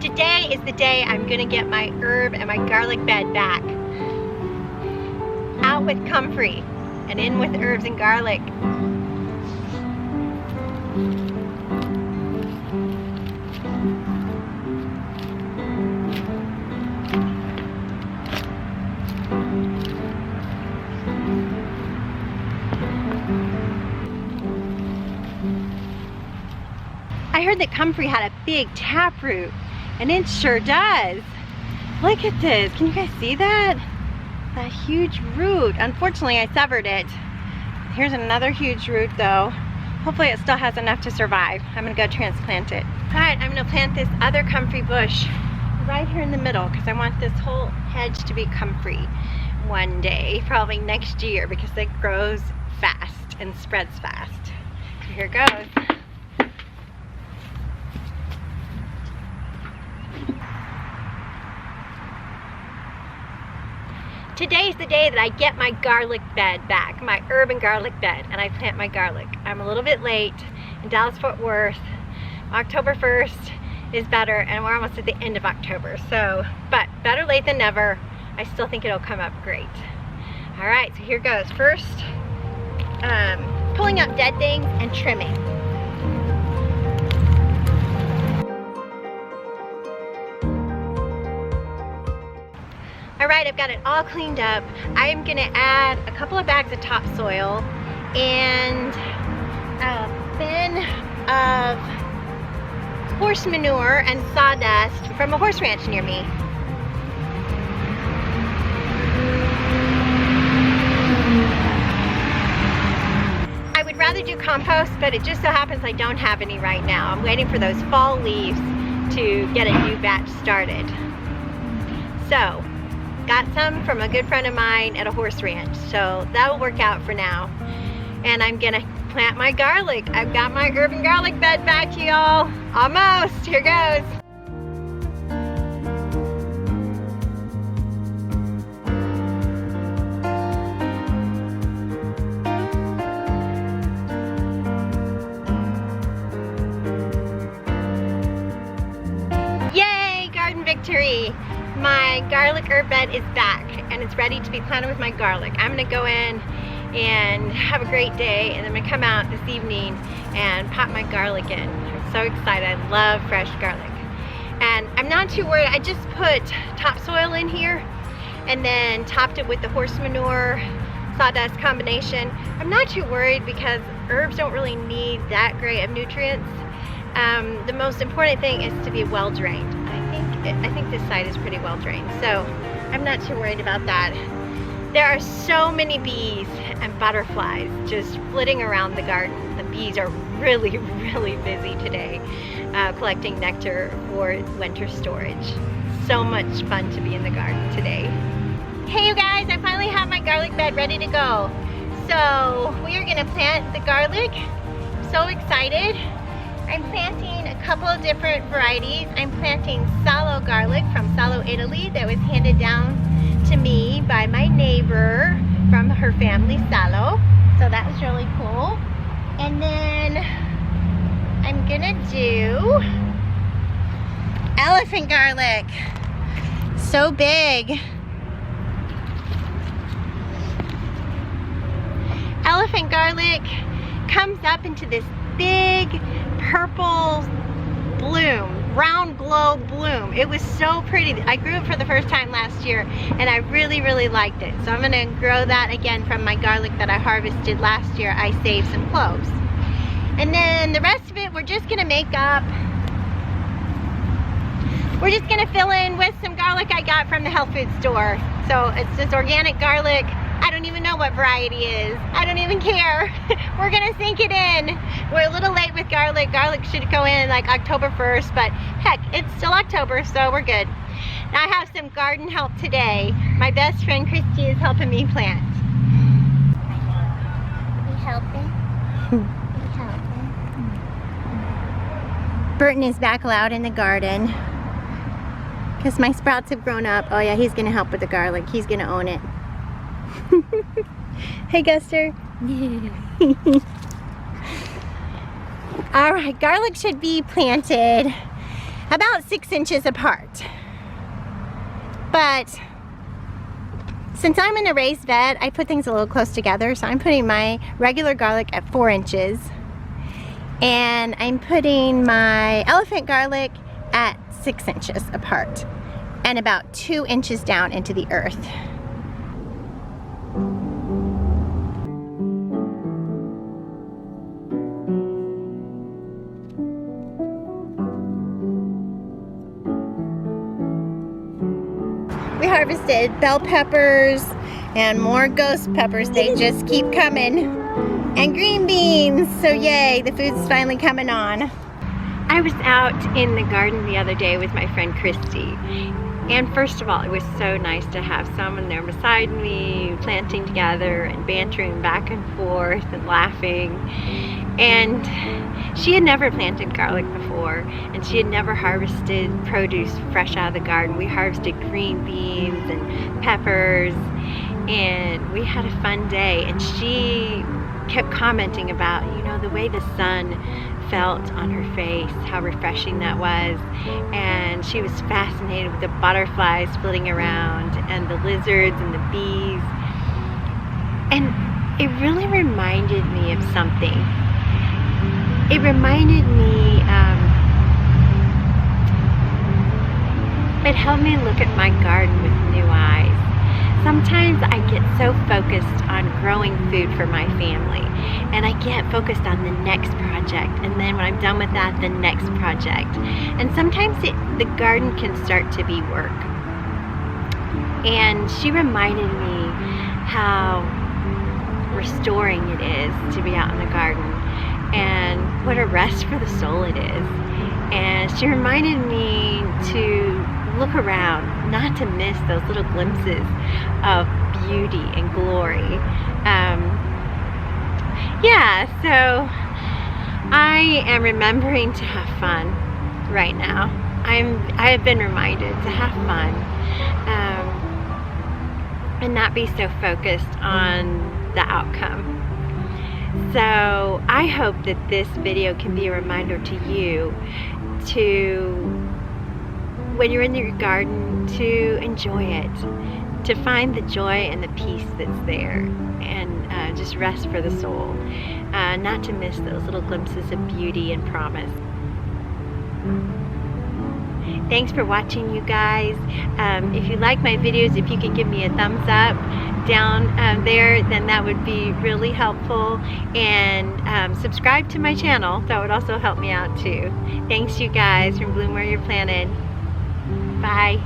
Today is the day I'm gonna get my herb and my garlic bed back. Out with comfrey and in with herbs and garlic. I heard that comfrey had a big taproot, and it sure does. Look at this. Can you guys see that? That huge root. Unfortunately, I severed it. Here's another huge root though. Hopefully it still has enough to survive. I'm gonna go transplant it. All right, I'm gonna plant this other comfrey bush right here in the middle because I want this whole hedge to be comfrey one day, probably next year, because it grows fast and spreads fast. So here goes. Today's the day that I get my garlic bed back, my herb and garlic bed, and I plant my garlic. I'm a little bit late in Dallas-Fort Worth. October 1st is better, and we're almost at the end of October. So, but better late than never. I still think it'll come up great. All right, so here goes. First, pulling up dead things and trimming. All right, I've got it all cleaned up. I'm gonna add a couple of bags of topsoil and a bin of horse manure and sawdust from a horse ranch near me. I would rather do compost, but it just so happens I don't have any right now. I'm waiting for those fall leaves to get a new batch started. So, got some from a good friend of mine at a horse ranch, so that'll work out for now. And I'm gonna plant my garlic. I've got my herb and garlic bed back, y'all. Almost. Here goes. Yay, garden victory. My garlic herb bed is back and it's ready to be planted with my garlic. I'm gonna go in and have a great day, and then I'm gonna come out this evening and pop my garlic in. I'm so excited. I love fresh garlic. And I'm not too worried. I just put topsoil in here and then topped it with the horse manure sawdust combination. I'm not too worried because herbs don't really need that great of nutrients. The most important thing is to be well drained. I think this side is pretty well drained, so I'm not too worried about that. There are so many bees and butterflies just flitting around the garden. The bees are really, really busy today collecting nectar for winter storage. So much fun to be in the garden today. Hey you guys, I finally have my garlic bed ready to go. So we are gonna plant the garlic. So excited. I'm planting a couple of different varieties. I'm planting Salo garlic from Salo, Italy, that was handed down to me by my neighbor from her family, Salo. So that was really cool. And then I'm gonna do elephant garlic. So big. Elephant garlic comes up into this big purple bloom, round globe bloom. It was so pretty. I grew it for the first time last year and I really, really liked it. So I'm gonna grow that again from my garlic that I harvested last year. I saved some cloves. And then the rest of it, we're just gonna make up. We're just gonna fill in with some garlic I got from the health food store. So it's this organic garlic. I don't even know what variety is. I don't even care. We're gonna sink it in. We're a little late with garlic. Garlic should go in like October 1st, but heck, it's still October, so we're good. Now I have some garden help today. My best friend Christy is helping me plant. You helping? You helping? Burton is back out in the garden because my sprouts have grown up. Oh yeah, he's gonna help with the garlic. He's gonna own it. Hey Guster. All right, garlic should be planted about 6 inches apart. But since I'm in a raised bed, I put things a little close together. So I'm putting my regular garlic at 4 inches. And I'm putting my elephant garlic at 6 inches apart. And about 2 inches down into the earth. We harvested bell peppers and more ghost peppers. They just keep coming. And green beans. So yay, the food's finally coming on. I was out in the garden the other day with my friend Christy. And first of all, it was so nice to have someone there beside me, planting together and bantering back and forth and laughing. And she had never planted garlic before, and she had never harvested produce fresh out of the garden. We harvested green beans and peppers, and we had a fun day. And she kept commenting about, you know, the way the sun felt on her face, how refreshing that was. And she was fascinated with the butterflies flitting around and the lizards and the bees. And it really reminded me of something. It reminded me, it helped me look at my garden with new eyes. Sometimes I get so focused on growing food for my family, and I get focused on the next project, and then when I'm done with that, the next project. And sometimes the garden can start to be work. And she reminded me how restoring it is to be out in the garden, and what a rest for the soul it is. And she reminded me to look around, not to miss those little glimpses of beauty and glory. Yeah, so I am remembering to have fun right now. I have been reminded to have fun, and not be so focused on the outcome. So I hope that this video can be a reminder to you to, when you're in your garden, to enjoy it, to find the joy and the peace that's there, and just rest for the soul, not to miss those little glimpses of beauty and promise. Thanks for watching, you guys. If you like my videos, if you could give me a thumbs up down there, then that would be really helpful. And subscribe to my channel, that would also help me out too. Thanks, you guys, from Bloom Where You're Planted. Bye.